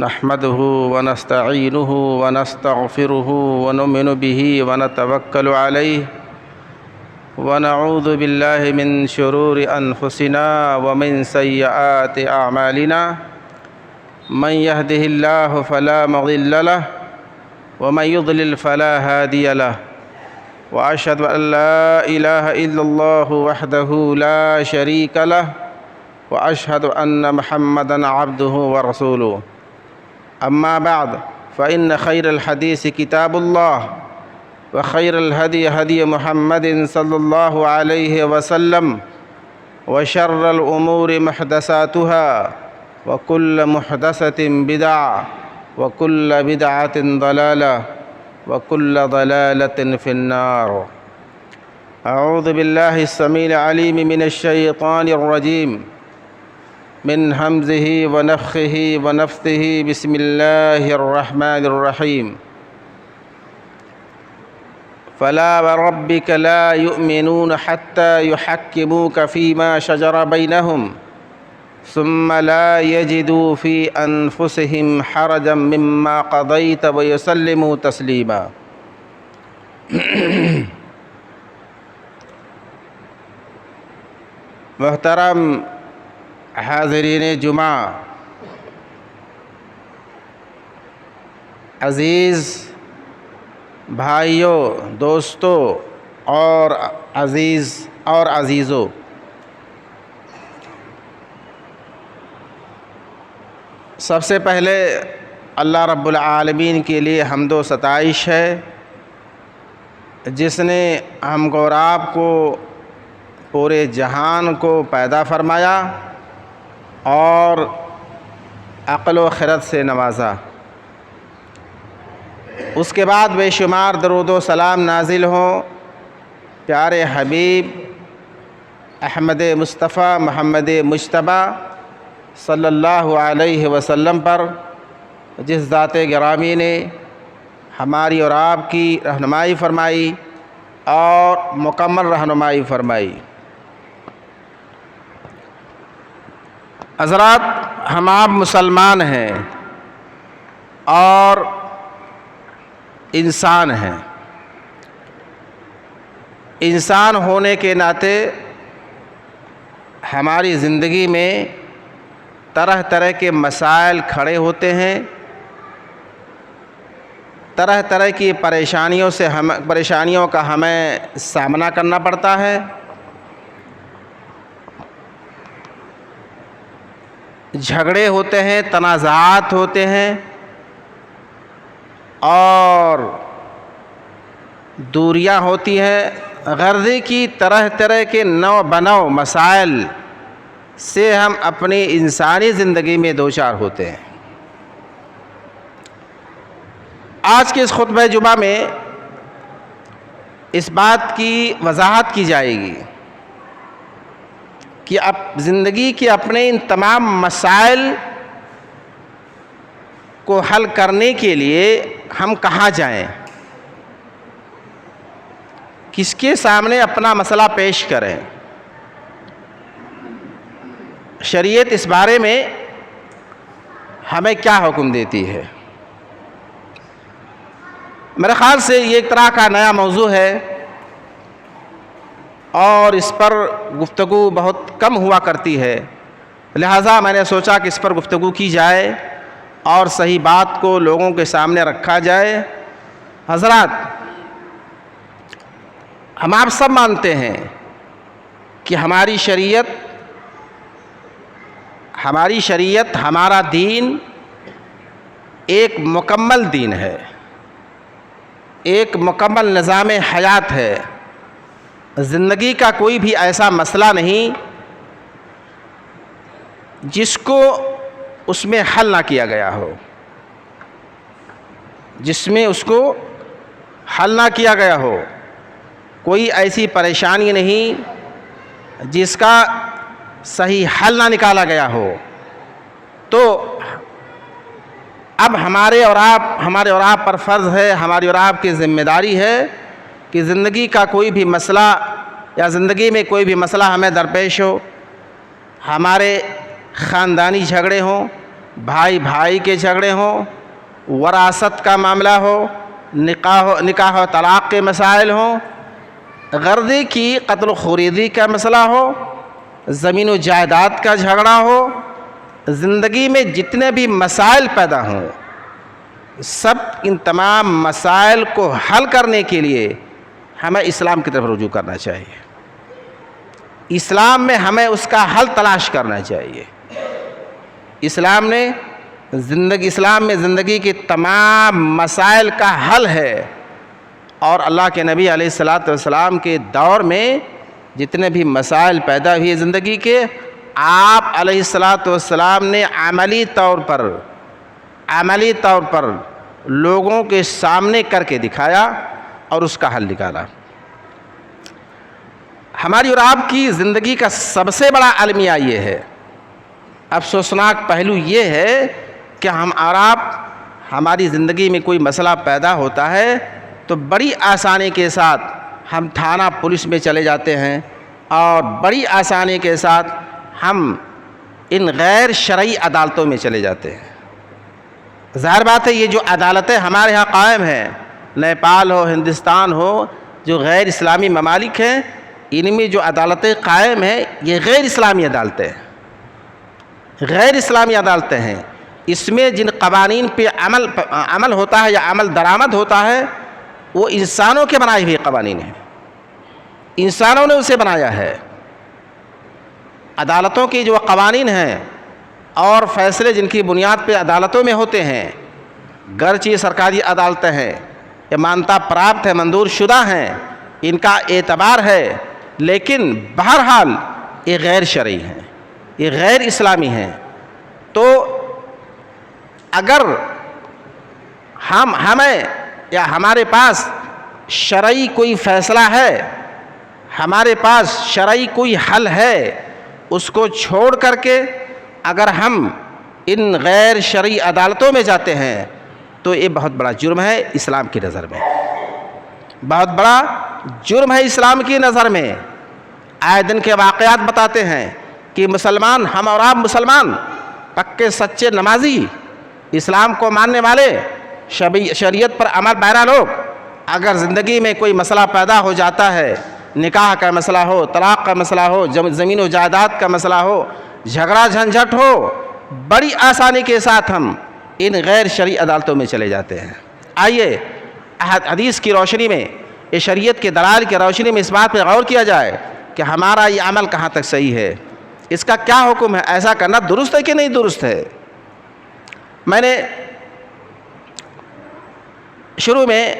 نحمده ونستعينه ونستغفره ونؤمن به ونتوكل عليه ونعوذ بالله من شرور أنفسنا ومن سيئات أعمالنا من يهده الله فلا مضل له ومن يضلل فلا هادي له وأشهد أن لا إله إلا الله وحده لا شريك له وأشهد أن محمدًا عبده ورسوله أما بعد فإن خير الحديث كتاب الله وخير الهدي هدي محمد صلى الله عليه وسلم وشر الأمور محدثاتها وكل محدثة بدعة وكل بدعة ضلالة وكل ضلالة في النار. أعوذ بالله السميع العليم من الشيطان الرجيم من همزه ونفخه ونفثه بسم الله الرحمن الرحيم. فلا وربك لا يؤمنون حتى يحكموك فيما شجر بينهم ثم لا يجدوا في أنفسهم حرجا مما قضيت ويسلموا تسليما. محترم حاضرین جمعہ، عزیز بھائیوں، دوستوں اور عزیزوں، سب سے پہلے اللہ رب العالمین کے لیے حمد و ستائش ہے جس نے ہم کو اور آپ کو پورے جہان کو پیدا فرمایا اور عقل و خرد سے نوازا. اس کے بعد بے شمار درود و سلام نازل ہوں پیارے حبیب احمد مصطفیٰ محمد مجتبی صلی اللہ علیہ وسلم پر، جس ذات گرامی نے ہماری اور آپ کی رہنمائی فرمائی اور مکمل رہنمائی فرمائی. حضرات، ہم آپ مسلمان ہیں اور انسان ہیں. انسان ہونے کے ناطے ہماری زندگی میں طرح طرح کے مسائل کھڑے ہوتے ہیں، طرح طرح کی پریشانیوں کا ہمیں سامنا کرنا پڑتا ہے. جھگڑے ہوتے ہیں، تنازعات ہوتے ہیں اور دوریاں ہوتی ہیں. غرضے کی طرح طرح کے نو بنو مسائل سے ہم اپنی انسانی زندگی میں دوچار ہوتے ہیں. آج کے اس خطبہ جمعہ میں اس بات کی وضاحت کی جائے گی کہ اب زندگی کے اپنے ان تمام مسائل کو حل کرنے کے لیے ہم کہاں جائیں، کس کے سامنے اپنا مسئلہ پیش کریں. شریعت اس بارے میں ہمیں کیا حکم دیتی ہے؟ میرے خیال سے یہ ایک طرح کا نیا موضوع ہے اور اس پر گفتگو بہت کم ہوا کرتی ہے، لہٰذا میں نے سوچا کہ اس پر گفتگو کی جائے اور صحیح بات کو لوگوں کے سامنے رکھا جائے. حضرات، ہم آپ سب مانتے ہیں کہ ہماری شریعت ہمارا دین ایک مکمل دین ہے، ایک مکمل نظام حیات ہے. زندگی کا کوئی بھی ایسا مسئلہ نہیں جس کو اس میں حل نہ کیا گیا ہو، کوئی ایسی پریشانی نہیں جس کا صحیح حل نہ نکالا گیا ہو. تو اب ہمارے اور آپ پر فرض ہے، ہماری اور آپ کی ذمہ داری ہے کہ زندگی کا کوئی بھی مسئلہ یا زندگی میں کوئی بھی مسئلہ ہمیں درپیش ہو، ہمارے خاندانی جھگڑے ہوں، بھائی بھائی کے جھگڑے ہوں، وراثت کا معاملہ ہو، نکاح و طلاق کے مسائل ہوں، غرضے کی قتل و خوریدی کا مسئلہ ہو، زمین و جائیداد کا جھگڑا ہو، زندگی میں جتنے بھی مسائل پیدا ہوں، سب ان تمام مسائل کو حل کرنے کے لیے ہمیں اسلام کی طرف رجوع کرنا چاہیے۔ اسلام میں ہمیں اس کا حل تلاش کرنا چاہیے۔ اسلام میں زندگی کے تمام مسائل کا حل ہے، اور اللہ کے نبی علیہ الصلاۃ والسلام کے دور میں جتنے بھی مسائل پیدا ہوئے زندگی کے، آپ علیہ الصلاۃ والسلام نے عملی طور پر لوگوں کے سامنے کر کے دکھایا اور اس کا حل نکالا۔ ہماری اور آپ کی زندگی کا سب سے بڑا المیہ یہ ہے، افسوسناک پہلو یہ ہے کہ ہم اور آپ، ہماری زندگی میں کوئی مسئلہ پیدا ہوتا ہے تو بڑی آسانی کے ساتھ ہم تھانہ پولیس میں چلے جاتے ہیں، اور بڑی آسانی کے ساتھ ہم ان غیر شرعی عدالتوں میں چلے جاتے ہیں۔ ظاہر بات ہے یہ جو عدالتیں ہمارے ہاں قائم ہیں، نیپال ہو، ہندوستان ہو، جو غیر اسلامی ممالک ہیں، ان میں جو عدالتیں قائم ہیں یہ غیر اسلامی عدالتیں ہیں۔ اس میں جن قوانین پہ عمل ہوتا ہے یا عمل درآمد ہوتا ہے وہ انسانوں کے بنائے ہوئے قوانین ہیں، انسانوں نے اسے بنایا ہے۔ عدالتوں کی جو قوانین ہیں اور فیصلے جن کی بنیاد پہ عدالتوں میں ہوتے ہیں، گرچہ یہ سرکاری عدالتیں ہیں، یہ مانتا پراپت ہے، منظور شدہ ہیں، ان کا اعتبار ہے، لیکن بہرحال یہ غیر شرعی ہیں، یہ غیر اسلامی ہیں۔ تو اگر ہمیں یا ہمارے پاس شرعی کوئی فیصلہ ہے، ہمارے پاس شرعی کوئی حل ہے، اس کو چھوڑ کر کے اگر ہم ان غیر شرعی عدالتوں میں جاتے ہیں تو یہ بہت بڑا جرم ہے اسلام کی نظر میں، بہت بڑا جرم ہے اسلام کی نظر میں۔ آئے دن کے واقعات بتاتے ہیں کہ مسلمان، ہم اور آپ مسلمان، پکے سچے نمازی، اسلام کو ماننے والے، شریعت پر عمل پیرا لوگ، اگر زندگی میں کوئی مسئلہ پیدا ہو جاتا ہے، نکاح کا مسئلہ ہو، طلاق کا مسئلہ ہو، زمین و جائیداد کا مسئلہ ہو، جھگڑا جھنجھٹ ہو، بڑی آسانی کے ساتھ ہم ان غیر شرعی عدالتوں میں چلے جاتے ہیں۔ آئیے حدیث کی روشنی میں، یہ شریعت کے دلائل کی روشنی میں اس بات پہ غور کیا جائے کہ ہمارا یہ عمل کہاں تک صحیح ہے، اس کا کیا حکم ہے، ایسا کرنا درست ہے کہ نہیں درست ہے۔ میں نے شروع میں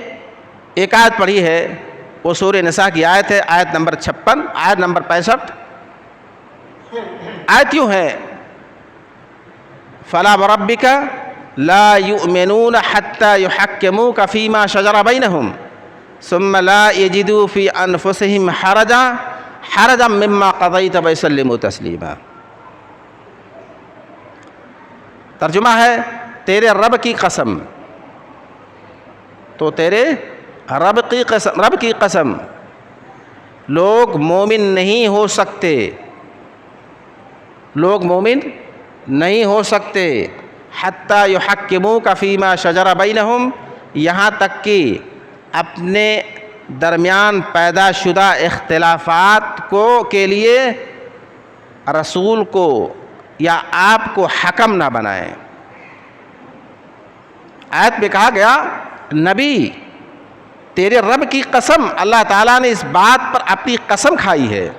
ایک آیت پڑھی ہے، وہ سورہ نساء کی آیت ہے، آیت نمبر 56، آیت نمبر 65۔ آیت یوں ہے: فَلَا وَرَبِّكَ لَا يُؤْمِنُونَ حَتَّى يُحَكِّمُوكَ فِي مَا شَجَرَ بَيْنَهُمْ ثُمَّ لَا يَجِدُوا فِي أَنفُسِهِمْ حَرَجًا مِّمَّا قَضَيْتَ وَيُسَلِّمُوا تَسْلِيمًا۔ ترجمہ ہے: تیرے رب کی قسم، تو تیرے رب کی قسم، لوگ مومن نہیں ہو سکتے، لوگ مومن نہیں ہو سکتے حتیٰ یحکموک فیما شجر بینہم، یہاں تک کہ اپنے درمیان پیدا شدہ اختلافات کے لیے رسول کو یا آپ کو حکم نہ بنائیں۔ آیت میں کہا گیا نبی تیرے رب کی قسم، اللہ تعالیٰ نے اس بات پر اپنی قسم کھائی ہے،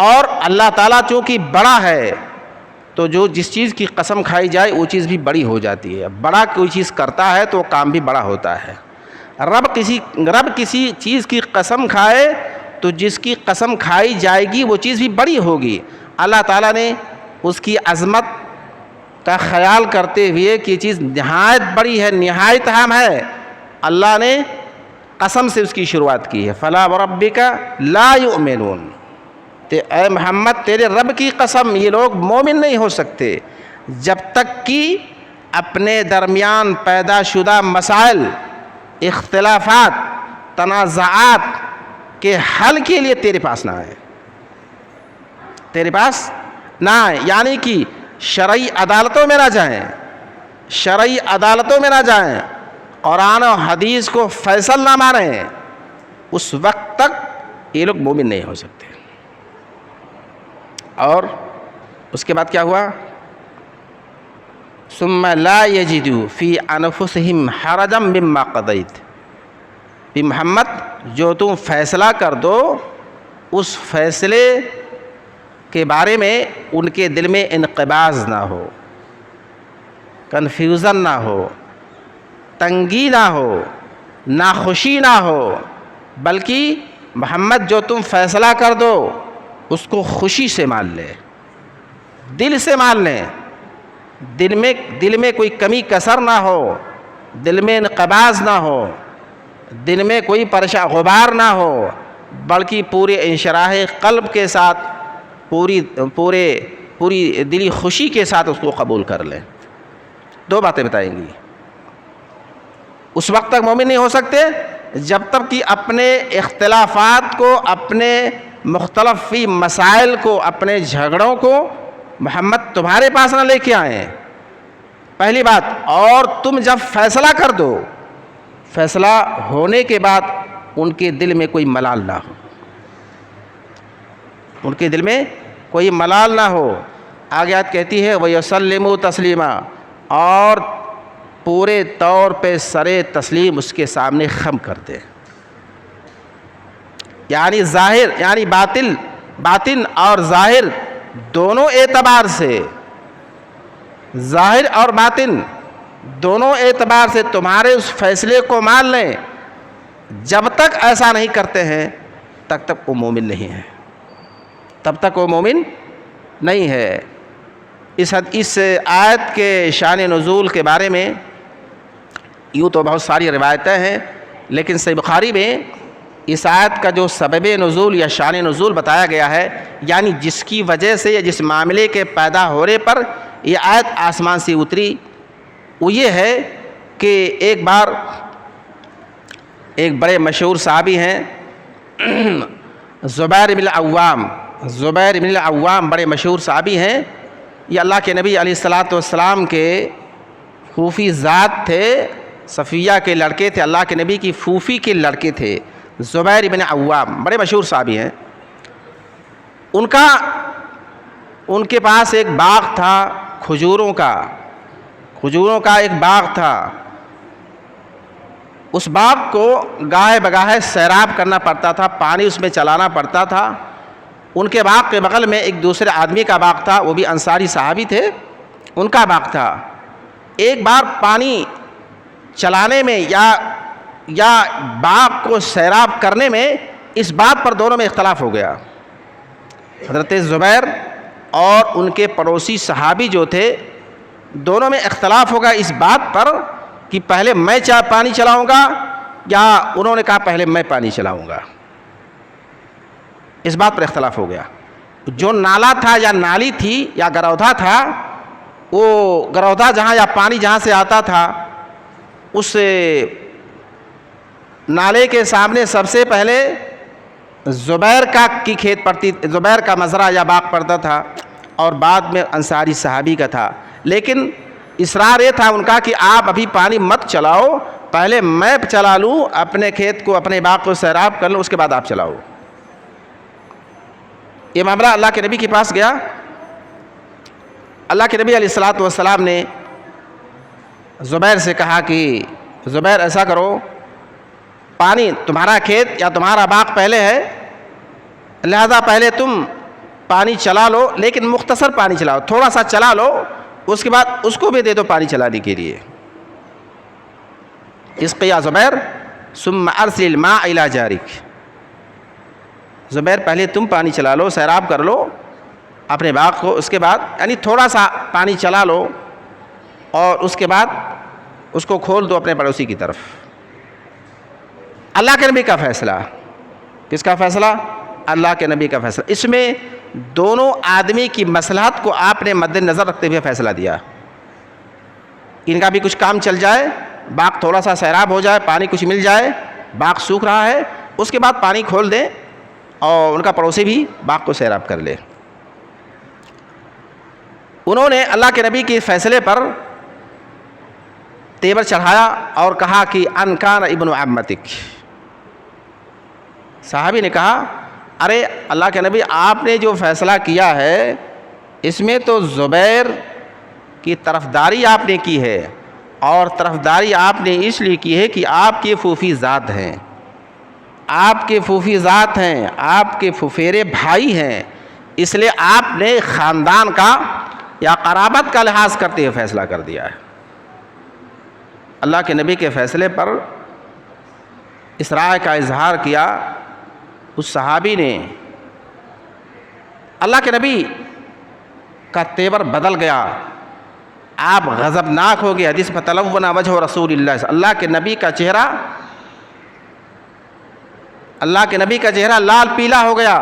اور اللہ تعالیٰ چونکہ بڑا ہے تو جس چیز کی قسم کھائی جائے وہ چیز بھی بڑی ہو جاتی ہے، بڑا کوئی چیز کرتا ہے تو وہ کام بھی بڑا ہوتا ہے۔ رب کسی چیز کی قسم کھائے تو جس کی قسم کھائی جائے گی وہ چیز بھی بڑی ہوگی۔ اللہ تعالیٰ نے اس کی عظمت کا خیال کرتے ہوئے کہ یہ چیز نہایت بڑی ہے، نہایت اہم ہے، اللہ نے قسم سے اس کی شروعات کی ہے۔ فَلَا وَرَبِّكَ لَا يُؤْمِنُونَ، اے محمد تیرے رب کی قسم، یہ لوگ مومن نہیں ہو سکتے جب تک کہ اپنے درمیان پیدا شدہ مسائل، اختلافات، تنازعات کے حل کے لیے تیرے پاس نہ آئے، تیرے پاس نہ آئے، یعنی کہ شرعی عدالتوں میں نہ جائیں، شرعی عدالتوں میں نہ جائیں، قرآن و حدیث کو فیصل نہ مانیں، اس وقت تک یہ لوگ مومن نہیں ہو سکتے۔ اور اس کے بعد کیا ہوا؟ ثم لا یجدوا فی انفسہم حرجا مما قضیت، بھی محمد جو تم فیصلہ کر دو اس فیصلے کے بارے میں ان کے دل میں انقباض نہ ہو، کنفیوژن نہ ہو، تنگی نہ ہو، ناخوشی نہ ہو، بلکہ محمد جو تم فیصلہ کر دو اس کو خوشی سے مان لے، دل سے مان لیں، دل میں کوئی کمی کسر نہ ہو، دل میں انقباض نہ ہو، دل میں کوئی پرشا غبار نہ ہو، بلکہ پورے انشراح قلب کے ساتھ پوری دلی خوشی کے ساتھ اس کو قبول کر لیں۔ دو باتیں بتائیں گی، اس وقت تک مومن نہیں ہو سکتے جب تک کہ اپنے اختلافات کو، اپنے مختلف فی مسائل کو، اپنے جھگڑوں کو محمد تمہارے پاس نہ لے کے آئیں، پہلی بات۔ اور تم جب فیصلہ کر دو، فیصلہ ہونے کے بعد ان کے دل میں کوئی ملال نہ ہو، ان کے دل میں کوئی ملال نہ ہو۔ آگے آیت کہتی ہے وَيُسَلِّمُوا تَسْلِيمًا، اور پورے طور پہ سرے تسلیم اس کے سامنے خم کر دے، یعنی ظاہر یعنی باطن اور ظاہر دونوں اعتبار سے، ظاہر اور باطن دونوں اعتبار سے تمہارے اس فیصلے کو مان لیں۔ جب تک ایسا نہیں کرتے ہیں تب تک وہ مومن نہیں ہے، تب تک وہ مومن نہیں ہے۔ اس آیت کے شان نزول کے بارے میں یوں تو بہت ساری روایتیں ہیں، لیکن صحیح بخاری میں اس آیت کا جو سبب نزول یا شان نزول بتایا گیا ہے، یعنی جس کی وجہ سے یا جس معاملے کے پیدا ہونے پر یہ آیت آسمان سے اتری، وہ یہ ہے کہ ایک بار ایک بڑے مشہور صحابی ہیں زبیر بن العوام بڑے مشہور صحابی ہیں۔ یہ اللہ کے نبی علیہ الصلاۃ والسلام کے پھوپھی ذات تھے، صفیہ کے لڑکے تھے، اللہ کے نبی کی پھوپھی کے لڑکے تھے، زبیر بن عوام بڑے مشہور صحابی ہیں۔ ان کے پاس ایک باغ تھا، کھجوروں کا ایک باغ تھا۔ اس باغ کو گاہے بگاہے سیراب کرنا پڑتا تھا، پانی اس میں چلانا پڑتا تھا۔ ان کے باغ کے بغل میں ایک دوسرے آدمی کا باغ تھا، وہ بھی انصاری صحابی تھے، ان کا باغ تھا۔ ایک بار پانی چلانے میں یا باغ کو سیراب کرنے میں اس بات پر دونوں میں اختلاف ہو گیا۔ حضرت زبیر اور ان کے پڑوسی صحابی جو تھے، دونوں میں اختلاف ہوگا اس بات پر کہ پہلے میں پانی چلاؤں گا یا انہوں نے کہا پہلے میں پانی چلاؤں گا۔ اس بات پر اختلاف ہو گیا۔ جو نالا تھا یا نالی تھی یا گرودھا تھا، وہ گرودھا جہاں یا پانی جہاں سے آتا تھا، اس نالے کے سامنے سب سے پہلے زبیر کی کھیت پڑتی، زبیر کا مزرعہ یا باغ پڑتا تھا، اور بعد میں انصاری صحابی کا تھا۔ لیکن اصرار یہ تھا ان کا کہ آپ ابھی پانی مت چلاؤ، پہلے میں چلا لوں، اپنے کھیت کو، اپنے باغ کو سیراب کر لوں، اس کے بعد آپ چلاؤ۔ یہ معاملہ اللہ کے نبی کے پاس گیا۔ اللہ کے نبی علیہ الصلاۃ والسلام نے زبیر سے کہا کہ زبیر ایسا کرو، پانی تمہارا کھیت یا تمہارا باغ پہلے ہے، لہذا پہلے تم پانی چلا لو، لیکن مختصر پانی چلاؤ، تھوڑا سا چلا لو، اس کے بعد اس کو بھی دے دو پانی چلانے کے لیے۔ اسقیا زبیر ثم ارسل الماء الی جارک، زبیر پہلے تم پانی چلا لو، سیراب کر لو اپنے باغ کو، اس کے بعد یعنی تھوڑا سا پانی چلا لو اور اس کے بعد اس کو کھول دو اپنے پڑوسی کی طرف۔ اللہ کے نبی کا فیصلہ، کس کا فیصلہ؟ اللہ کے نبی کا فیصلہ۔ اس میں دونوں آدمی کی مصلحت کو آپ نے مد نظر رکھتے ہوئے فیصلہ دیا۔ ان کا بھی کچھ کام چل جائے، باغ تھوڑا سا سیراب ہو جائے، پانی کچھ مل جائے، باغ سوکھ رہا ہے، اس کے بعد پانی کھول دیں اور ان کا پڑوسی بھی باغ کو سیراب کر لے۔ انہوں نے اللہ کے نبی کے فیصلے پر تیور چڑھایا اور کہا کہ ان کان ابن عمتک. صحابی نے کہا ارے اللہ کے نبی آپ نے جو فیصلہ کیا ہے اس میں تو زبیر کی طرفداری آپ نے کی ہے، اور طرفداری آپ نے اس لیے کی ہے کہ آپ کے پھوپھی ذات ہیں، آپ کے پھوپھی ذات ہیں، آپ کے پھپھیرے بھائی ہیں، اس لیے آپ نے خاندان کا یا قرابت کا لحاظ کرتے ہوئے فیصلہ کر دیا ہے. اللہ کے نبی کے فیصلے پر اس رائے کا اظہار کیا. اس صحابی نے اللہ کے نبی کا تیور بدل گیا، آپ غضبناک ہو گئے. حدیث فتلون وجہ رسول اللہ، اللہ کے نبی کا چہرہ لال پیلا ہو گیا،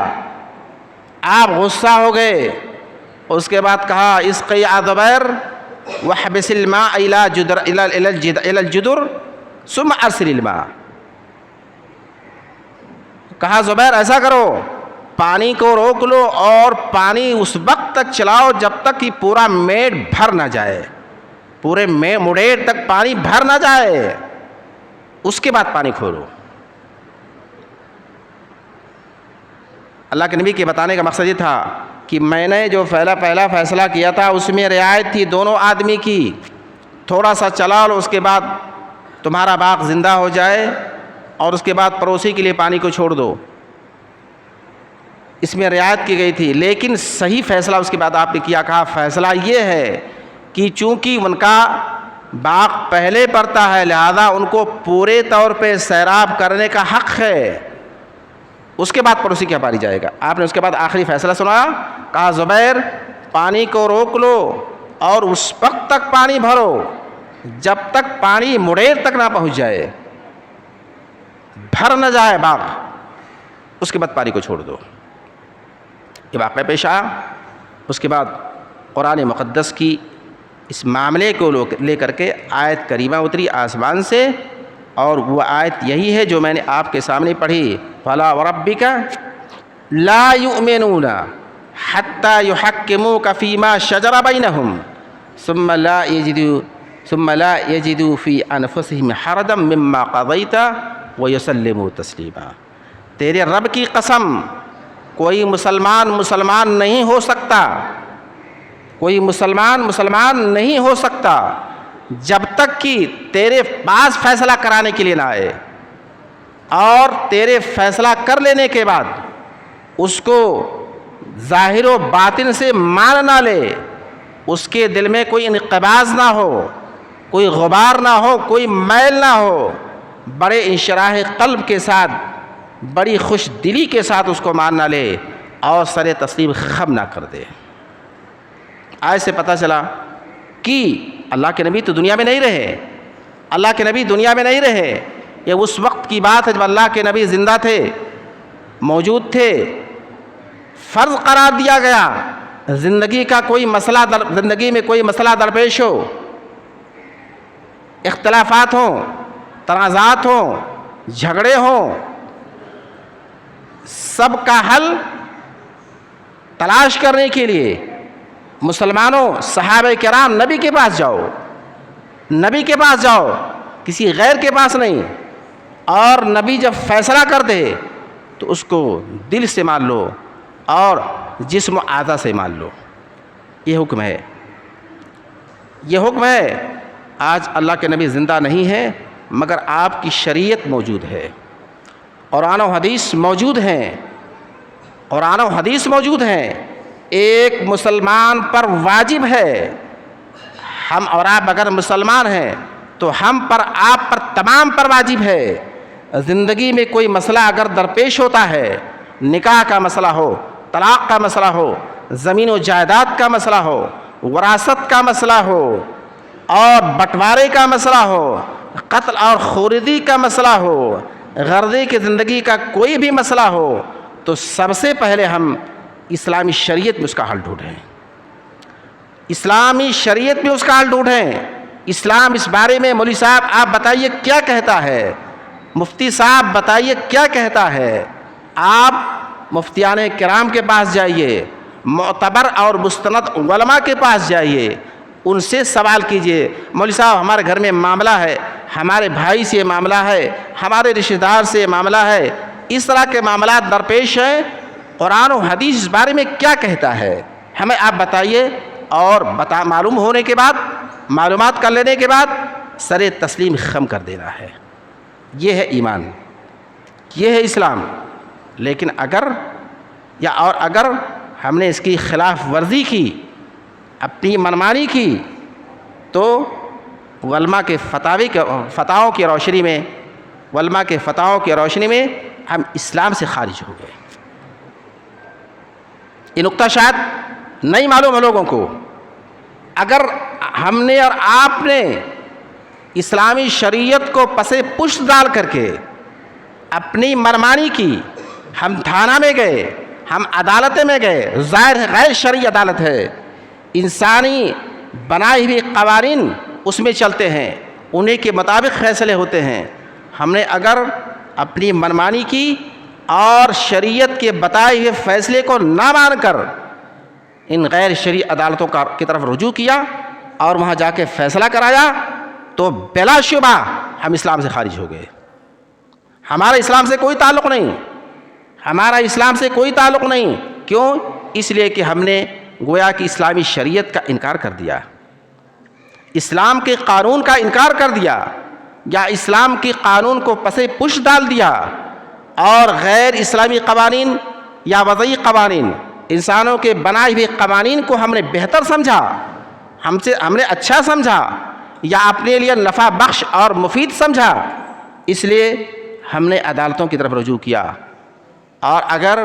آپ غصہ ہو گئے. اس کے بعد کہا اسقی یا زبیر وحبس الماء الى الجدر ثم ارسل الماء. کہا زبیر ایسا کرو، پانی کو روک لو اور پانی اس وقت تک چلاؤ جب تک کہ پورا میڑ بھر نہ جائے، پورے مڈیر تک پانی بھر نہ جائے، اس کے بعد پانی کھولو. اللہ کے نبی کے بتانے کا مقصد یہ تھا کہ میں نے جو پہلا فیصلہ کیا تھا اس میں رعایت تھی دونوں آدمی کی. تھوڑا سا چلا لو، اس کے بعد تمہارا باغ زندہ ہو جائے اور اس کے بعد پڑوسی کے لیے پانی کو چھوڑ دو، اس میں رعایت کی گئی تھی. لیکن صحیح فیصلہ اس کے بعد آپ نے کیا، کہا فیصلہ یہ ہے کہ چونکہ ان کا باغ پہلے پڑتا ہے لہذا ان کو پورے طور پہ سیراب کرنے کا حق ہے، اس کے بعد پڑوسی کیا پاری جائے گا. آپ نے اس کے بعد آخری فیصلہ سنایا، کہا زبیر پانی کو روک لو اور اس وقت تک پانی بھرو جب تک پانی مڈیر تک نہ پہنچ جائے، بھر نہ جائے باغ، اس کے بعد پانی کو چھوڑ دو. یہ واقعہ پیش آیا. اس کے بعد قرآن مقدس کی اس معاملے کو لے کر کے آیت کریمہ اتری آسمان سے، اور وہ آیت یہی ہے جو میں نے آپ کے سامنے پڑھی، فَلَا وَرَبِّكَ لَا يُؤْمِنُونَ حَتَّى يُحَكِّمُوكَ فِي مَا شَجَرَ بَيْنَهُمْ ثُمَّ لَا يَجِدُوا فِي أَنفُسِهِمْ حَرَجًا مِّمَّا قَضَيْتَ وَيُسَلِّمُوا تَسْلِيمًا. تیرے رب کی قسم کوئی مسلمان نہیں ہو سکتا، کوئی مسلمان نہیں ہو سکتا جب تک کہ تیرے پاس فیصلہ کرانے کے لیے نہ آئے، اور تیرے فیصلہ کر لینے کے بعد اس کو ظاہر و باطن سے مان نہ لے، اس کے دل میں کوئی انقباض نہ ہو، کوئی غبار نہ ہو، کوئی میل نہ ہو، بڑے انشراح قلب کے ساتھ، بڑی خوش دلی کے ساتھ اس کو مان نہ لے اور سر تسلیم خم نہ کر دے. آج سے پتہ چلا کہ اللہ کے نبی تو دنیا میں نہیں رہے، اللہ کے نبی دنیا میں نہیں رہے. یہ اس وقت کی بات ہے جب اللہ کے نبی زندہ تھے، موجود تھے. فرض قرار دیا گیا زندگی میں کوئی مسئلہ درپیش ہو، اختلافات ہوں، تنازعات ہوں، جھگڑے ہوں، سب کا حل تلاش کرنے کے لیے مسلمانوں صحابہ کرام نبی کے پاس جاؤ، کسی غیر کے پاس نہیں. اور نبی جب فیصلہ کر دے تو اس کو دل سے مان لو اور جسم و اعضاء سے مان لو. یہ حکم ہے. آج اللہ کے نبی زندہ نہیں ہے مگر آپ کی شریعت موجود ہے، قرآن و حدیث موجود ہیں. ایک مسلمان پر واجب ہے، ہم اور آپ اگر مسلمان ہیں تو ہم پر، آپ پر، تمام پر واجب ہے. زندگی میں کوئی مسئلہ اگر درپیش ہوتا ہے، نکاح کا مسئلہ ہو، طلاق کا مسئلہ ہو، زمین و جائیداد کا مسئلہ ہو، وراثت کا مسئلہ ہو، اور بٹوارے کا مسئلہ ہو، قتل اور خوردی کا مسئلہ ہو، غرضے کی زندگی کا کوئی بھی مسئلہ ہو، تو سب سے پہلے ہم اسلامی شریعت میں اس کا حل ڈھونڈیں. اسلام اس بارے میں مولوی صاحب آپ بتائیے کیا کہتا ہے، مفتی صاحب بتائیے کیا کہتا ہے. آپ مفتیان کرام کے پاس جائیے، معتبر اور مستند علماء کے پاس جائیے، ان سے سوال کیجئے، مولوی صاحب ہمارے گھر میں معاملہ ہے، ہمارے بھائی سے معاملہ ہے، ہمارے رشتہ دار سے معاملہ ہے، اس طرح کے معاملات درپیش ہیں، قرآن و حدیث اس بارے میں کیا کہتا ہے، ہمیں آپ بتائیے۔ اور معلوم ہونے کے بعد، معلومات کر لینے کے بعد سر تسلیم خم کر دینا ہے۔ یہ ہے ایمان، یہ ہے اسلام۔ لیکن اگر ہم نے اس کی خلاف ورزی کی، اپنی منمانی کی، تو علماء کے فتاووں کی روشنی میں ہم اسلام سے خارج ہو گئے۔ یہ نقطہ شاید نہیں معلوم ہے لوگوں کو۔ اگر ہم نے اور آپ نے اسلامی شریعت کو پسے پشت ڈال کر کے اپنی منمانی کی، ہم تھانہ میں گئے، ہم عدالت میں گئے، ظاہر ہے غیر شرعی عدالت ہے، انسانی بنائی ہوئی قوانین اس میں چلتے ہیں، انہیں کے مطابق فیصلے ہوتے ہیں۔ ہم نے اگر اپنی منمانی کی اور شریعت کے بتائے ہوئے فیصلے کو نہ مان کر ان غیر شرعی عدالتوں کی طرف رجوع کیا اور وہاں جا کے فیصلہ کرایا، تو بلا شبہ ہم اسلام سے خارج ہو گئے۔ ہمارا اسلام سے کوئی تعلق نہیں، ہمارا اسلام سے کوئی تعلق نہیں۔ کیوں؟ اس لیے کہ ہم نے گویا کہ اسلامی شریعت کا انکار کر دیا، اسلام کے قانون کا انکار کر دیا، یا اسلام کے قانون کو پسے پش ڈال دیا، اور غیر اسلامی قوانین یا وضعی قوانین، انسانوں کے بنائے ہوئے قوانین کو ہم نے بہتر سمجھا، ہم نے اچھا سمجھا، یا اپنے لیے نفع بخش اور مفید سمجھا، اس لیے ہم نے عدالتوں کی طرف رجوع کیا۔ اور اگر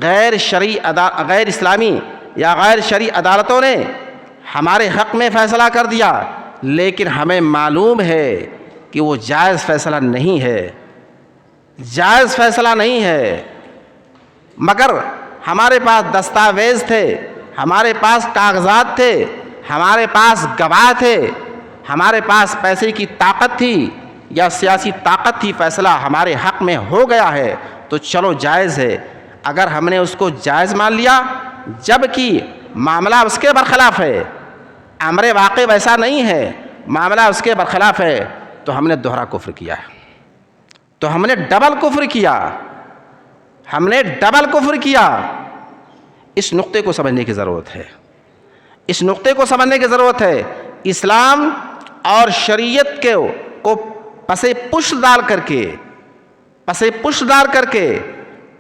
غیر اسلامی یا غیر شرعی عدالتوں نے ہمارے حق میں فیصلہ کر دیا، لیکن ہمیں معلوم ہے کہ وہ جائز فیصلہ نہیں ہے، جائز فیصلہ نہیں ہے، مگر ہمارے پاس دستاویز تھے، ہمارے پاس کاغذات تھے، ہمارے پاس گواہ تھے، ہمارے پاس پیسے کی طاقت تھی یا سیاسی طاقت تھی، فیصلہ ہمارے حق میں ہو گیا ہے تو چلو جائز ہے۔ اگر ہم نے اس کو جائز مان لیا جبکہ معاملہ اس کے برخلاف ہے، امر واقع ویسا نہیں ہے، معاملہ اس کے برخلاف ہے، تو ہم نے دوہرا کفر کیا، تو ہم نے ڈبل کفر کیا، ہم نے ڈبل کفر کیا۔ اس نقطے کو سمجھنے کی ضرورت ہے، اس نقطے کو سمجھنے کی ضرورت ہے۔ اسلام اور شریعت کو پسے پش ڈال کر کے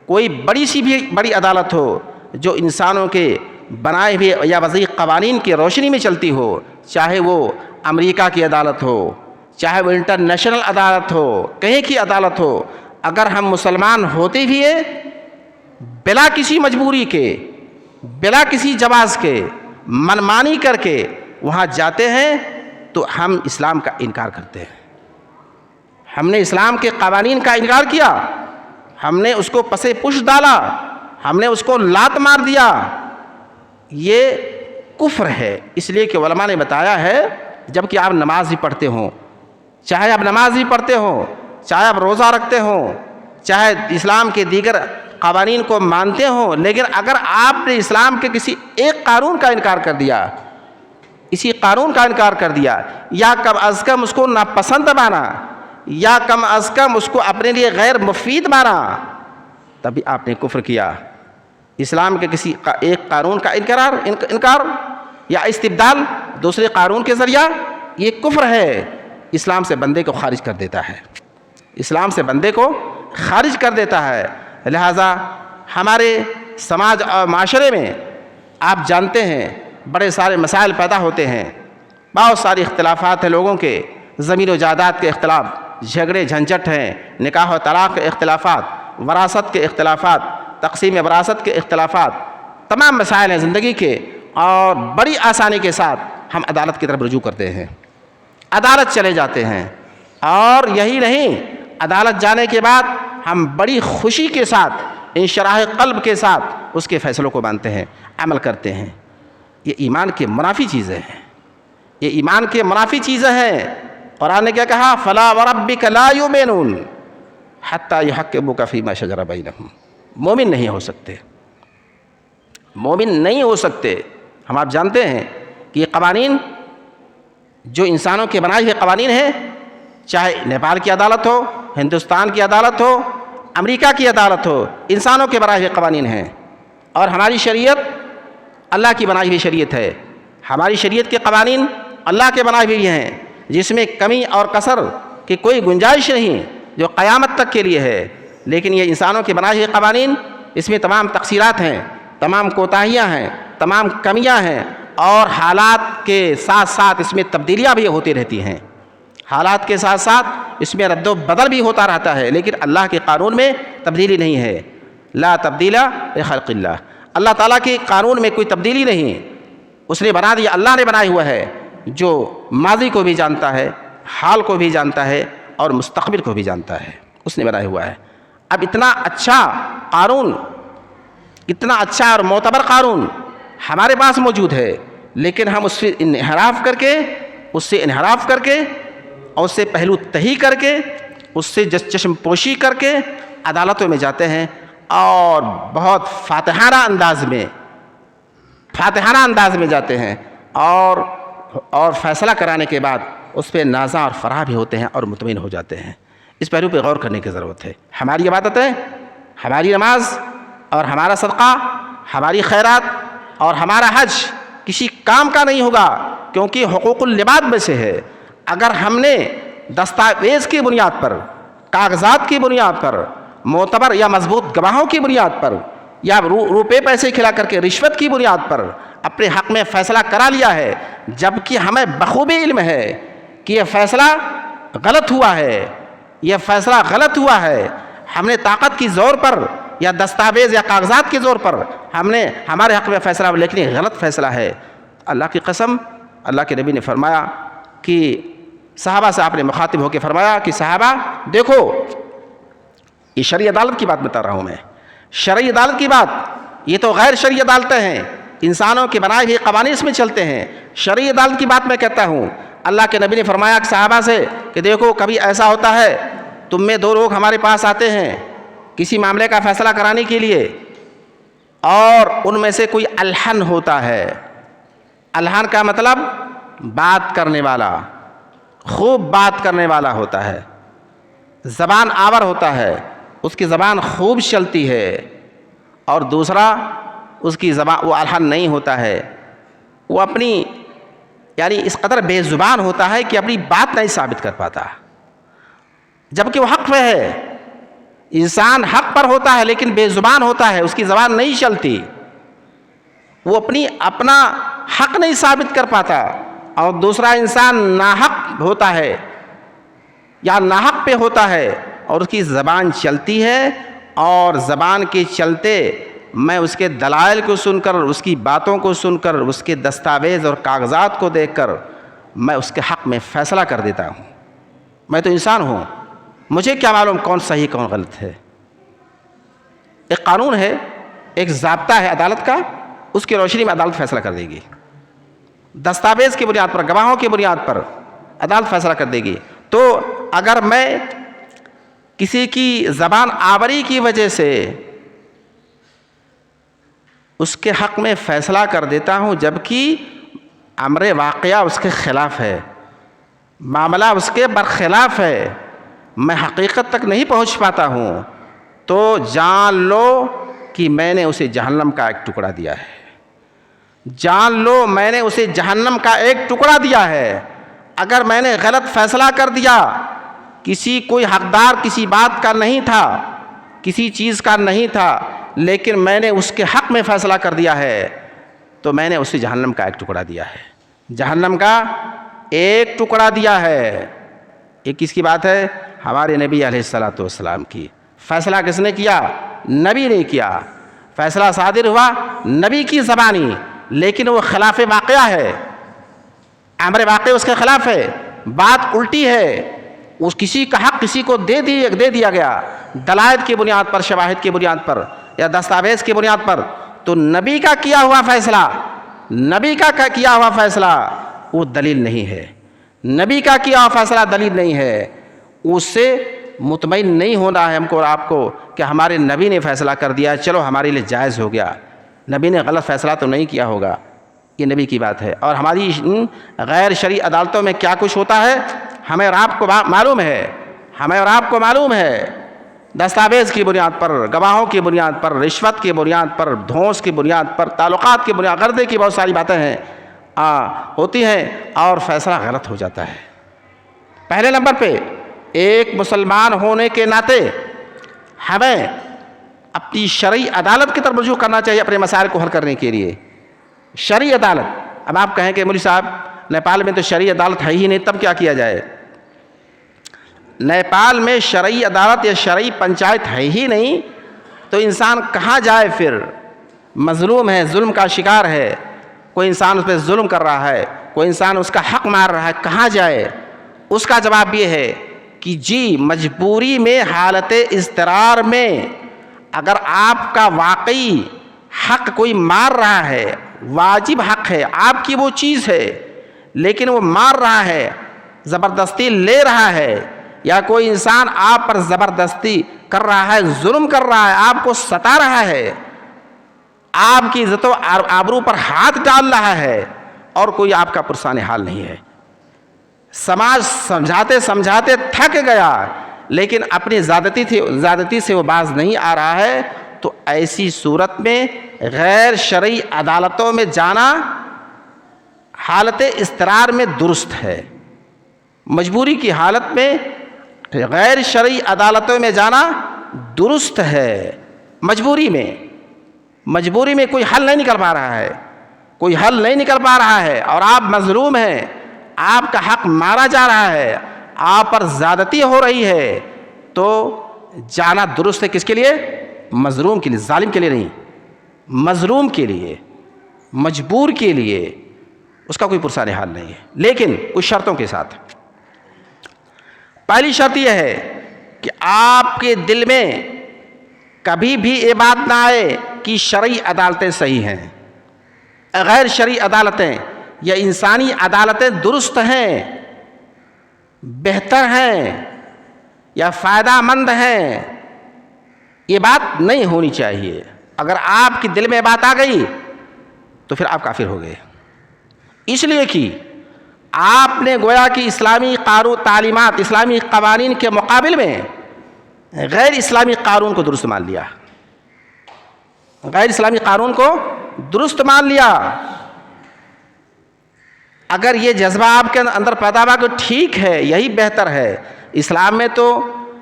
کوئی بڑی سی بھی بڑی عدالت ہو جو انسانوں کے بنائے ہوئے یا وضعی قوانین کی روشنی میں چلتی ہو، چاہے وہ امریکہ کی عدالت ہو، چاہے وہ انٹرنیشنل عدالت ہو، کہیں کی عدالت ہو، اگر ہم مسلمان ہوتے بھی ہیں بلا کسی مجبوری کے، بلا کسی جواز کے، منمانی کر کے وہاں جاتے ہیں تو ہم اسلام کا انکار کرتے ہیں۔ ہم نے اسلام کے قوانین کا انکار کیا، ہم نے اس کو پسے پش ڈالا، ہم نے اس کو لات مار دیا، یہ کفر ہے۔ اس لیے کہ علماء نے بتایا ہے جب کہ آپ نماز بھی پڑھتے ہوں، چاہے آپ نماز بھی پڑھتے ہوں، چاہے آپ روزہ رکھتے ہوں، چاہے اسلام کے دیگر قوانین کو مانتے ہوں، لیکن اگر آپ نے اسلام کے کسی ایک قانون کا انکار کر دیا، اسی قانون کا انکار کر دیا، یا کم از کم اس کو ناپسند مانا، یا کم از کم اس کو اپنے لیے غیر مفید مانا، تبھی آپ نے کفر کیا۔ اسلام کے کسی ایک قانون کا انکار یا استبدال دوسرے قانون کے ذریعہ، یہ کفر ہے، اسلام سے بندے کو خارج کر دیتا ہے، اسلام سے بندے کو خارج کر دیتا ہے۔ لہذا ہمارے سماج اور معاشرے میں آپ جانتے ہیں بڑے سارے مسائل پیدا ہوتے ہیں، بہت ساری اختلافات ہیں لوگوں کے، زمین و جائیداد کے اختلاف، جھگڑے جھنجھٹ ہیں، نکاح و طلاق کے اختلافات، وراثت کے اختلافات، تقسیم وراثت کے اختلافات، تمام مسائل ہیں زندگی کے، اور بڑی آسانی کے ساتھ ہم عدالت کی طرف رجوع کرتے ہیں، عدالت چلے جاتے ہیں، اور یہی نہیں، عدالت جانے کے بعد ہم بڑی خوشی کے ساتھ، انشراح قلب کے ساتھ اس کے فیصلوں کو مانتے ہیں، عمل کرتے ہیں۔ یہ ایمان کے منافی چیزیں ہیں، یہ ایمان کے منافی چیزیں ہیں۔ قرآن نے کیا کہا؟ فلا وربک لا یؤمنون حتی یحکموک فیما شجر بینہم، مومن نہیں ہو سکتے مومن نہیں ہو سکتے۔ ہم آپ جانتے ہیں کہ یہ قوانین جو انسانوں کے بنائے ہوئے قوانین ہیں، چاہے نیپال کی عدالت ہو، ہندوستان کی عدالت ہو، امریکہ کی عدالت ہو، انسانوں کے بنائے ہوئے قوانین ہیں۔ اور ہماری شریعت اللہ کی بنائی ہوئی شریعت ہے۔ ہماری شریعت کے قوانین اللہ کے بنائے ہوئے ہیں، جس میں کمی اور کسر کی کوئی گنجائش نہیں، جو قیامت تک کے لیے ہے۔ لیکن یہ انسانوں کے بنائے ہوئے قوانین، اس میں تمام تقصیرات ہیں، تمام کوتاہیاں ہیں، تمام کمیاں ہیں، اور حالات کے ساتھ ساتھ اس میں تبدیلیاں بھی ہوتی رہتی ہیں۔ حالات کے ساتھ ساتھ اس میں رد و بدل بھی ہوتا رہتا ہے، لیکن اللہ کے قانون میں تبدیلی نہیں ہے۔ لا تبدیل لخلق اللہ، اللہ تعالیٰ کے قانون میں کوئی تبدیلی نہیں، اس نے بنا دیا، اللہ نے بنایا ہوا ہے، جو ماضی کو بھی جانتا ہے، حال کو بھی جانتا ہے، اور مستقبل کو بھی جانتا ہے، اس نے بنایا ہوا ہے۔ اب اتنا اچھا قانون، اتنا اچھا اور معتبر قانون ہمارے پاس موجود ہے، لیکن ہم اس سے انحراف کر کے اور اس سے پہلو تہی کر کے، اس سے چشم پوشی کر کے عدالتوں میں جاتے ہیں، اور بہت فاتحانہ انداز میں جاتے ہیں، اور فیصلہ کرانے کے بعد اس پہ نازع اور فرح بھی ہوتے ہیں اور مطمئن ہو جاتے ہیں۔ اس پہلو پہ غور کرنے کی ضرورت ہے۔ ہماری عبادتیں، ہماری نماز اور ہمارا صدقہ، ہماری خیرات اور ہمارا حج کسی کام کا نہیں ہوگا، کیونکہ حقوق العباد میں سے ہے۔ اگر ہم نے دستاویز کی بنیاد پر، کاغذات کی بنیاد پر، معتبر یا مضبوط گواہوں کی بنیاد پر، یا روپے پیسے کھلا کر کے رشوت کی بنیاد پر اپنے حق میں فیصلہ کرا لیا ہے، جبکہ ہمیں بخوبی علم ہے کہ یہ فیصلہ غلط ہوا ہے، ہم نے طاقت کی زور پر یا دستاویز یا کاغذات کے زور پر ہم نے ہمارے حق میں فیصلہ، لیکن یہ غلط فیصلہ ہے۔ اللہ کی قسم، اللہ کے نبی نے فرمایا کہ صحابہ سے آپ نے مخاطب ہو کے فرمایا کہ صحابہ دیکھو، یہ شرعی عدالت کی بات بتا رہا ہوں میں، شرعی عدالت کی بات، یہ تو غیر شرعی عدالتیں ہیں، انسانوں کے بنائے ہوئے قوانین اس میں چلتے ہیں۔ شرعی عدالت کی بات میں کہتا ہوں، اللہ کے نبی نے فرمایا کہ صحابہ سے کہ دیکھو، کبھی ایسا ہوتا ہے تم میں دو لوگ ہمارے پاس آتے ہیں کسی معاملے کا فیصلہ کرانے کے لیے، اور ان میں سے کوئی الحن ہوتا ہے۔ الحن کا مطلب بات کرنے والا، خوب بات کرنے والا ہوتا ہے، زبان آور ہوتا ہے، اس کی زبان خوب چلتی ہے، اور دوسرا اس کی زبان، وہ الحن نہیں ہوتا ہے، وہ اپنی یعنی اس قدر بے زبان ہوتا ہے کہ اپنی بات نہیں ثابت کر پاتا، جبکہ وہ حق پہ ہے۔ انسان حق پر ہوتا ہے لیکن بے زبان ہوتا ہے، اس کی زبان نہیں چلتی، وہ اپنا حق نہیں ثابت کر پاتا۔ اور دوسرا انسان ناحق ہوتا ہے یا ناحق پہ ہوتا ہے اور اس کی زبان چلتی ہے، اور زبان کے چلتے میں اس کے دلائل کو سن کر، اس کی باتوں کو سن کر، اس کے دستاویز اور کاغذات کو دیکھ کر میں اس کے حق میں فیصلہ کر دیتا ہوں۔ میں تو انسان ہوں، مجھے کیا معلوم کون صحیح کون غلط ہے۔ ایک قانون ہے، ایک ضابطہ ہے عدالت کا، اس کی روشنی میں عدالت فیصلہ کر دے گی، دستاویز کی بنیاد پر، گواہوں کی بنیاد پر عدالت فیصلہ کر دے گی۔ تو اگر میں کسی کی زبان آوری کی وجہ سے اس کے حق میں فیصلہ کر دیتا ہوں، جبکہ امر واقعہ اس کے خلاف ہے، معاملہ اس کے برخلاف ہے، میں حقیقت تک نہیں پہنچ پاتا ہوں، تو جان لو کہ میں نے اسے جہنم کا ایک ٹکڑا دیا ہے، جان لو میں نے اسے جہنم کا ایک ٹکڑا دیا ہے۔ اگر میں نے غلط فیصلہ کر دیا، کوئی حقدار کسی بات کا نہیں تھا، کسی چیز کا نہیں تھا، لیکن میں نے اس کے حق میں فیصلہ کر دیا ہے، تو میں نے اسے جہنم کا ایک ٹکڑا دیا ہے، جہنم کا ایک ٹکڑا دیا ہے۔ یہ کس کی بات ہے؟ ہمارے نبی علیہ الصلوۃ والسلام کی۔ فیصلہ کس نے کیا؟ نبی نے کیا۔ فیصلہ صادر ہوا نبی کی زبانی، لیکن وہ خلاف واقعہ ہے، امر واقع اس کے خلاف ہے، بات الٹی ہے، اس کسی کا حق کسی کو دے دیا گیا دلائل کی بنیاد پر، شواہد کی بنیاد پر یا دستاویز کی بنیاد پر، تو نبی کا کیا ہوا فیصلہ وہ دلیل نہیں ہے، نبی کا کیا ہوا فیصلہ دلیل نہیں ہے۔ اس سے مطمئن نہیں ہونا ہے ہم کو اور آپ کو کہ ہمارے نبی نے فیصلہ کر دیا، چلو ہمارے لیے جائز ہو گیا۔ نبی نے غلط فیصلہ تو نہیں کیا ہوگا، یہ نبی کی بات ہے۔ اور ہماری غیر شرعی عدالتوں میں کیا کچھ ہوتا ہے ہمیں اور آپ کو معلوم ہے، ہمیں اور آپ کو معلوم ہے۔ دستاویز کی بنیاد پر، گواہوں کی بنیاد پر، رشوت کی بنیاد پر، دھونس کی بنیاد پر، تعلقات کی بنیاد، غرضے کی بہت ساری باتیں ہیں ہوتی ہیں اور فیصلہ غلط ہو جاتا ہے۔ پہلے نمبر پہ ایک مسلمان ہونے کے ناطے ہمیں اپنی شرعی عدالت کی طرف رجوع کرنا چاہیے اپنے مسائل کو حل کرنے کے لیے۔ شرعی عدالت، اب آپ کہیں کہ مولوی صاحب نیپال میں تو شرعی عدالت ہے ہی نہیں، تب کیا کیا جائے؟ نیپال میں شرعی عدالت یا شرعی پنچایت ہے ہی نہیں تو انسان کہاں جائے پھر؟ مظلوم ہے، ظلم کا شکار ہے، کوئی انسان اس پہ ظلم کر رہا ہے، کوئی انسان اس کا حق مار رہا ہے، کہاں جائے؟ اس کا جواب یہ ہے کہ جی مجبوری میں، حالت اضطرار میں اگر آپ کا واقعی حق کوئی مار رہا ہے، واجب حق ہے، آپ کی وہ چیز ہے، لیکن وہ مار رہا ہے، زبردستی لے رہا ہے، یا کوئی انسان آپ پر زبردستی کر رہا ہے، ظلم کر رہا ہے، آپ کو ستا رہا ہے، آپ کی عزت و آبرو پر ہاتھ ڈال رہا ہے اور کوئی آپ کا پرسان حال نہیں ہے، سماج سمجھاتے سمجھاتے تھک گیا لیکن اپنی زیادتی سے وہ باز نہیں آ رہا ہے، تو ایسی صورت میں غیر شرعی عدالتوں میں جانا حالت اضطرار میں درست ہے۔ مجبوری کی حالت میں غیر شرعی عدالتوں میں جانا درست ہے۔ مجبوری میں کوئی حل نہیں نکل پا رہا ہے، اور آپ مظلوم ہیں، آپ کا حق مارا جا رہا ہے، آپ پر زیادتی ہو رہی ہے، تو جانا درست ہے۔ کس کے لیے؟ مظلوم کے لیے، ظالم کے لیے نہیں، مظلوم کے لیے، مجبور کے لیے، اس کا کوئی پرسان حال نہیں ہے، لیکن کچھ شرطوں کے ساتھ۔ پہلی شرط یہ ہے کہ آپ کے دل میں کبھی بھی یہ بات نہ آئے کہ شرعی عدالتیں صحیح ہیں، غیر شرعی عدالتیں یا انسانی عدالتیں درست ہیں، بہتر ہیں یا فائدہ مند ہیں، یہ بات نہیں ہونی چاہیے۔ اگر آپ کے دل میں بات آ گئی تو پھر آپ کافر ہو گئے، اس لیے کہ آپ نے گویا کہ اسلامی تعلیمات، اسلامی قوانین کے مقابل میں غیر اسلامی قانون کو درست مان لیا، غیر اسلامی قانون کو درست مان لیا۔ اگر یہ جذبہ آپ کے اندر پیدا ہوا کہ ٹھیک ہے، یہی بہتر ہے، اسلام میں تو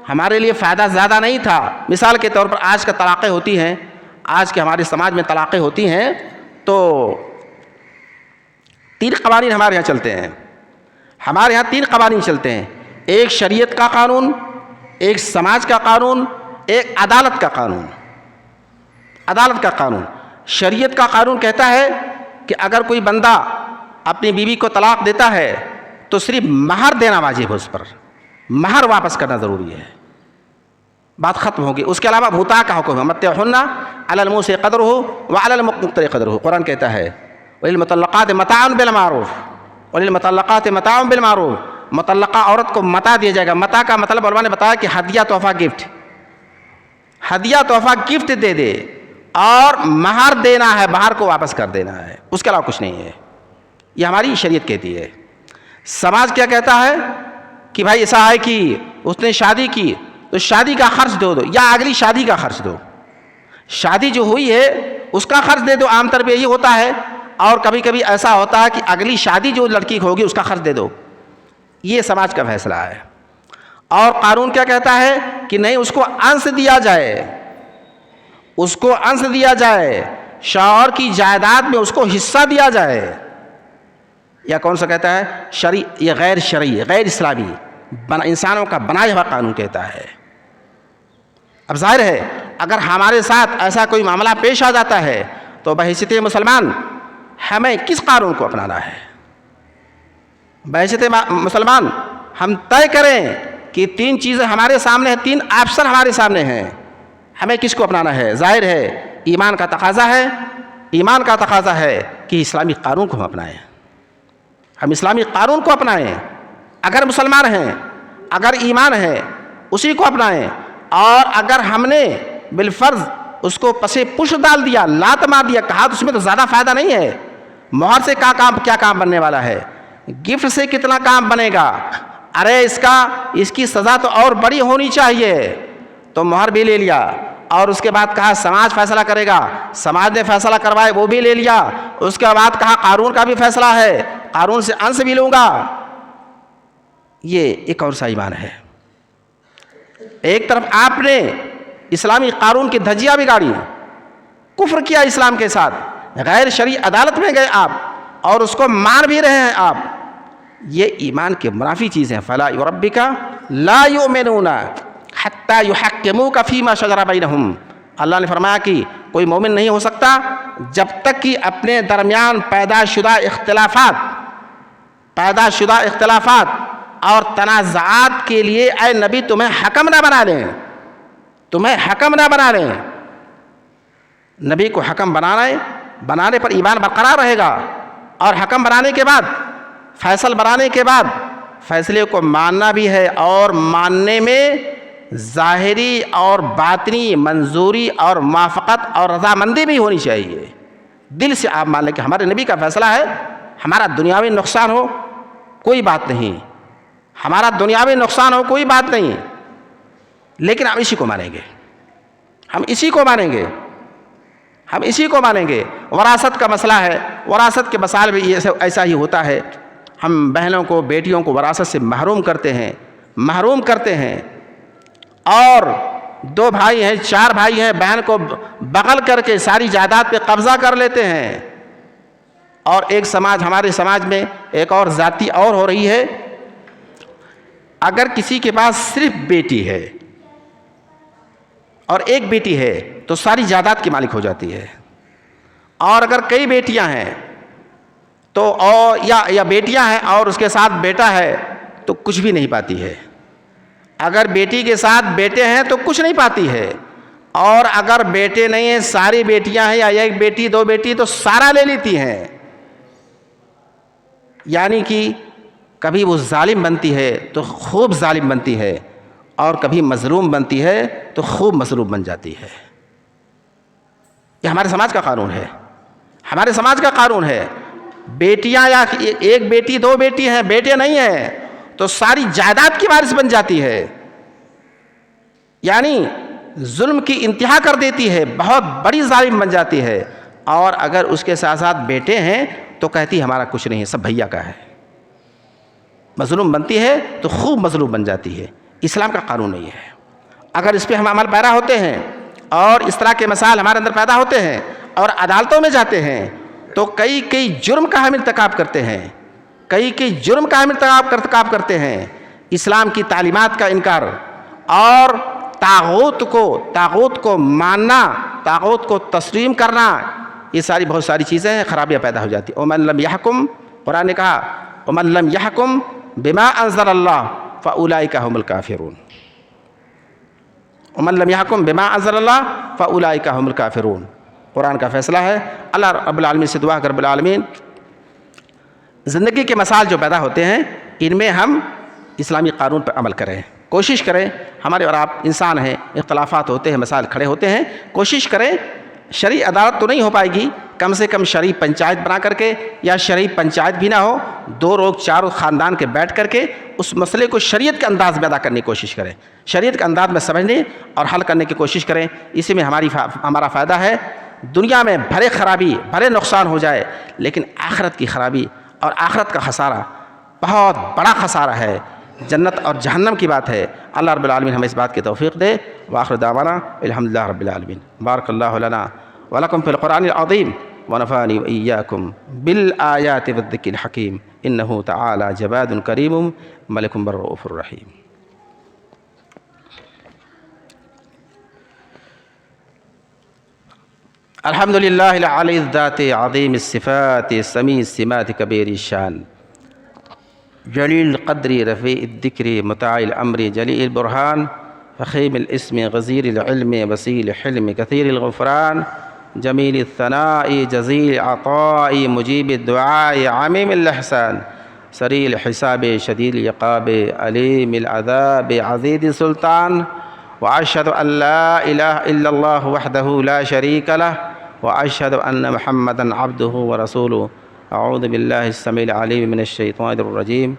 ہمارے لیے فائدہ زیادہ نہیں تھا، مثال کے طور پر آج کا طلاقیں ہوتی ہیں، آج کے ہمارے سماج میں طلاقیں ہوتی ہیں تو 3 قوانین ہمارے یہاں چلتے ہیں، ہمارے یہاں 3 قوانین چلتے ہیں، ایک شریعت کا قانون، ایک سماج کا قانون، ایک عدالت کا قانون۔ عدالت کا قانون، شریعت کا قانون کہتا ہے کہ اگر کوئی بندہ اپنی بیوی کو طلاق دیتا ہے تو صرف مہر دینا واجب ہے، اس پر مہر واپس کرنا ضروری ہے، بات ختم ہوگی۔ اس کے علاوہ متاع کا حکم ہے، متعہن علی الموسع قدرہ وعلی المقتر قدرہ، قرآن کہتا ہے وَلِلْمُطَلَّقَاتِ مَتَاعٌ بِالْمَعْرُوفِ وَلِلْمُطَلَّقَاتِ مَتَاعٌ بِالْمَعْرُوفِ۔ مطلقہ عورت کو متاع دیا جائے گا، متاع کا مطلب علماء نے بتایا کہ ہدیہ، تحفہ، گفٹ، ہدیہ تحفہ گفٹ دے دے، اور مہر دینا ہے، مہر کو واپس کر دینا ہے، اس کے علاوہ کچھ نہیں ہے، یہ ہماری شریعت کہتی ہے۔ سماج کیا کہتا ہے کہ بھائی ایسا ہے کہ اس نے شادی کی تو شادی کا خرچ دو یا اگلی شادی کا خرچ دو، شادی جو ہوئی ہے اس کا خرچ دے دو، عام طور پہ یہی ہوتا ہے، اور کبھی کبھی ایسا ہوتا ہے کہ اگلی شادی جو لڑکی کی ہوگی اس کا خرچ دے دو، یہ سماج کا فیصلہ ہے۔ اور قانون کیا کہتا ہے کہ نہیں، اس کو انس دیا جائے، اس کو انس دیا جائے، شوہر کی جائیداد میں اس کو حصہ دیا جائے۔ یا کون سا کہتا ہے؟ شرعی، یہ غیر شرعی، غیر اسلامی، انسانوں کا بنایا ہوا قانون کہتا ہے۔ اب ظاہر ہے اگر ہمارے ساتھ ایسا کوئی معاملہ پیش آ جاتا ہے تو بحیثیت مسلمان ہمیں کس قانون کو اپنانا ہے؟ بحیثیت مسلمان ہم طے کریں کہ 3 چیزیں ہمارے سامنے ہیں، 3 آپشن ہمارے سامنے ہیں، ہمیں کس کو اپنانا ہے؟ ظاہر ہے ایمان کا تقاضا ہے، ایمان کا تقاضا ہے کہ اسلامی قانون کو ہم اپنائیں، ہم اسلامی قانون کو اپنائیں، اگر مسلمان ہیں، اگر ایمان ہے اسی کو اپنائیں، اور اگر ہم نے بالفرض اس کو پسے پش ڈال دیا، لات مار دیا، کہا تو اس میں تو زیادہ فائدہ نہیں ہے، مہر سے کیا کام بننے والا ہے، گفٹ سے کتنا کام بنے گا، ارے اس کی سزا تو اور بڑی ہونی چاہیے، تو مہر بھی لے لیا، اور اس کے بعد کہا سماج فیصلہ کرے گا، سماج نے فیصلہ کروائے وہ بھی لے لیا، اس کے بعد کہا قارون کا بھی فیصلہ ہے، قارون سے انس بھی لوں گا۔ یہ ایک اور سا ایمان ہے۔ ایک طرف آپ نے اسلامی قانون کی دھجیاں بگاڑی، کفر کیا اسلام کے ساتھ، غیر شرعی عدالت میں گئے آپ اور اس کو مار بھی رہے ہیں آپ، یہ ایمان کے منافی چیزیں ہیں۔ فلا وربک لا یؤمنون حتی یحکموک فیما شجر بینہم، اللہ نے فرمایا کہ کوئی مومن نہیں ہو سکتا جب تک کہ اپنے درمیان پیدا شدہ اختلافات اور تنازعات کے لیے اے نبی تمہیں حکم نہ بنا لیں، نبی کو حکم بنانے پر ایمان برقرار رہے گا، اور حکم بنانے کے بعد، فیصل بنانے کے بعد فیصلے کو ماننا بھی ہے، اور ماننے میں ظاہری اور باطنی منظوری اور موافقت اور رضامندی بھی ہونی چاہیے۔ دل سے آپ مان لیں کہ ہمارے نبی کا فیصلہ ہے، ہمارا دنیاوی نقصان ہو کوئی بات نہیں، لیکن ہم اسی کو مانیں گے۔ وراثت کا مسئلہ ہے، وراثت کے مسائل بھی ایسا ہی ہوتا ہے، ہم بہنوں کو، بیٹیوں کو وراثت سے محروم کرتے ہیں، اور 2 بھائی ہیں، 4 بھائی ہیں، بہن کو بغل کر کے ساری جائیداد پہ قبضہ کر لیتے ہیں۔ اور ہمارے سماج میں ایک اور ذاتی اور ہو رہی ہے، اگر کسی کے پاس صرف بیٹی ہے اور ایک بیٹی ہے تو ساری جائیداد کی مالک ہو جاتی ہے، اور اگر کئی بیٹیاں ہیں تو یا بیٹیاں ہیں اور اس کے ساتھ بیٹا ہے تو کچھ بھی نہیں پاتی ہے، اگر بیٹی کے ساتھ بیٹے ہیں تو کچھ نہیں پاتی ہے، اور اگر بیٹے نہیں ہیں، ساری بیٹیاں ہیں یا ایک بیٹی 2 بیٹی تو سارا لے لیتی ہیں۔ یعنی کہ کبھی وہ ظالم بنتی ہے تو خوب ظالم بنتی ہے، اور کبھی مظلوم بنتی ہے تو خوب مظلوم بن جاتی ہے۔ یہ ہمارے سماج کا قانون ہے، بیٹیاں یا ایک بیٹی 2 بیٹی ہیں، بیٹے نہیں ہیں تو ساری جائیداد کی وارث بن جاتی ہے، یعنی ظلم کی انتہا کر دیتی ہے، بہت بڑی ظالم بن جاتی ہے۔ اور اگر اس کے ساتھ ساتھ بیٹے ہیں تو کہتی ہمارا کچھ نہیں ہے، سب بھیا کا ہے، مظلوم بنتی ہے تو خوب مظلوم بن جاتی ہے۔ اسلام کا قانون نہیں ہے۔ اگر اس پہ ہم عمل پیرا ہوتے ہیں اور اس طرح کے مسائل ہمارے اندر پیدا ہوتے ہیں اور عدالتوں میں جاتے ہیں تو کئی جرم کا ہم ارتکاب کرتے ہیں، اسلام کی تعلیمات کا انکار، اور طاغوت کو ماننا، طاغوت کو تسلیم کرنا، یہ بہت ساری چیزیں ہیں، خرابیاں پیدا ہو جاتی ہیں۔ وَمَن لَّمْ يَحْكُمْ، قرآن نے کہا وَمَن لَّمْ يَحْكُمْ بِمَا أَنزَلَ اللَّهُ فَأُولَٰئِكَ هُمُ الْكَافِرُونَ، وَمَن لَّمْ يَحْكُمْ بِمَا أَنزَلَ اللَّهُ فَأُولَٰئِكَ هُمُ الْكَافِرُونَ، قرآن کا فیصلہ ہے۔ اللہ رب العالمین سے دعا کر، رب العالمین زندگی کے مسائل جو پیدا ہوتے ہیں ان میں ہم اسلامی قانون پر عمل کریں، کوشش کریں، ہمارے اور آپ انسان ہیں، اختلافات ہوتے ہیں، مسائل کھڑے ہوتے ہیں، کوشش کریں، شرعی عدالت تو نہیں ہو پائے گی، کم سے کم شرعی پنچایت بنا کر کے، یا شرعی پنچایت بھی نہ ہو، 2 لوگ 4 خاندان کے بیٹھ کر کے اس مسئلے کو شریعت کے انداز میں ادا کرنے کی کوشش کریں، شریعت کے انداز میں سمجھنے اور حل کرنے کی کوشش کریں، اسی میں ہمارا فائدہ ہے۔ دنیا میں بھرے نقصان ہو جائے، لیکن آخرت کی خرابی اور آخرت کا خسارہ بہت بڑا خسارہ ہے، جنت اور جہنم کی بات ہے۔ اللہ رب العالمین ہمیں اس بات کی توفیق دے۔ وآخر دعوانا الحمدللہ رب العالمین۔ بارک اللہ لنا ولکم فی القرآن العظیم ونفعنی وإیاکم بالآیات والذکر الحکیم، انہ تعالی جواد کریم ملک رؤوف الرحیم۔ الحمدللہ العلی الذات عظیم الصفات سمیع السمات کبیر الشان، جلیل القدر رفیع الذکر مطاع الامر جلیل البرہان، فخیم الاسم غزیر العلم وسیع الحلم کثیر الغفران، جمیل الثناء جزیل العطاء مجیب الدعاء عمیم الاحسان، سریع الحساب شدید العقاب علیم العذاب عزیز السلطان، وأشهد أن لا إله إلا الله وحده لا شريك له وأشهد أن محمدًا عبده ورسوله. أعوذ بالله السميع العليم من الشيطان الرجيم.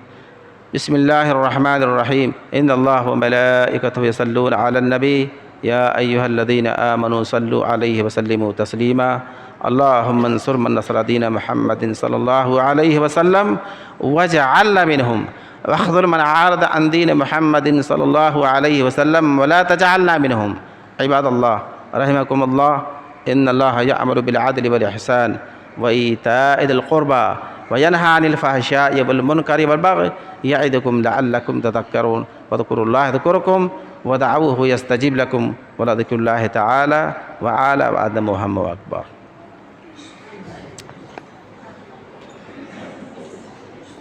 بسم الله الرحمن الرحيم. إن الله وملائكته يصلون على النبي يا أيها الذين آمنوا صلوا عليه وسلموا تسليما. اللهم انصر من نصر دين محمد صلى الله عليه وسلم واجعلنا منهم، واخذل من عارض عن دين محمد صلى الله عليه وسلم ولا تجعلنا منهم. عباد الله رحمكم الله، إن الله يأمر بالعدل والإحسان وإيتاء ذي القربى وينهى عن الفحشاء والمنكر والبغي يعظكم لعلكم تذكرون. واذكروا الله يذكركم ودعوه يستجيب لكم ولذكر الله تعالى وأعلى وأعظم وأهم وأكبر.